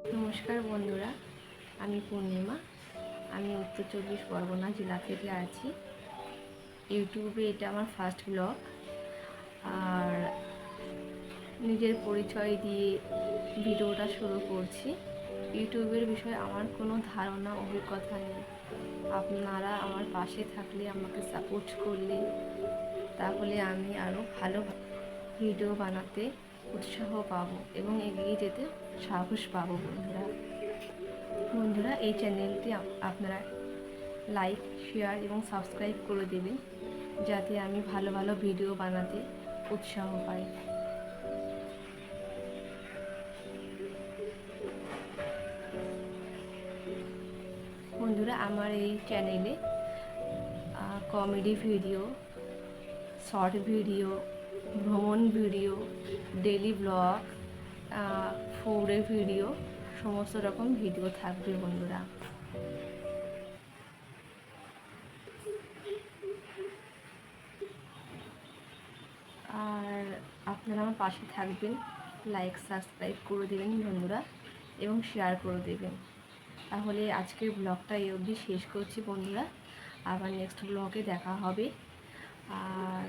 নমস্কার বন্ধুরা, আমি পূর্ণিমা। আমি উত্তর 24 পরগনা জেলা থেকে আছি। ইউটিউবে এটা আমার ফার্স্ট ব্লগ। আর নিজের পরিচয় দিয়ে ভিডিওটা শুরু করছি। ইউটিউবের বিষয়ে আমার কোনো ধারণা অভিজ্ঞতা নেই। আপনারা আমার পাশে থাকলে, আমাকে সাপোর্ট করলে, তাহলে আমি আরও ভালো ভিডিও বানাতে উৎসাহ পাবো এবং এগিয়ে যেতে সাহস পাবো। বন্ধুরা এই চ্যানেলটি আপনারা লাইক, শেয়ার এবং সাবস্ক্রাইব করে দেবেন, যাতে আমি ভালো ভালো ভিডিও বানাতে উৎসাহ পাই। বন্ধুরা আমার এই চ্যানেলে কমেডি ভিডিও, শর্ট ভিডিও, ভ্রমণ ভিডিও, ডেলি ব্লগ, ফুডের ভিডিও, সমস্ত রকম ভিডিও থাকবে বন্ধুরা। আর আপনারা আমার পাশে থাকবেন, লাইক সাবস্ক্রাইব করে দেবেন বন্ধুরা এবং শেয়ার করে দেবেন। তাহলে আজকের ব্লগটা এই অবধি শেষ করছি বন্ধুরা। আবার নেক্সট ব্লগে দেখা হবে। আর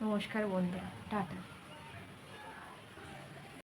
নমস্কার বন্ধুরা, টাটা।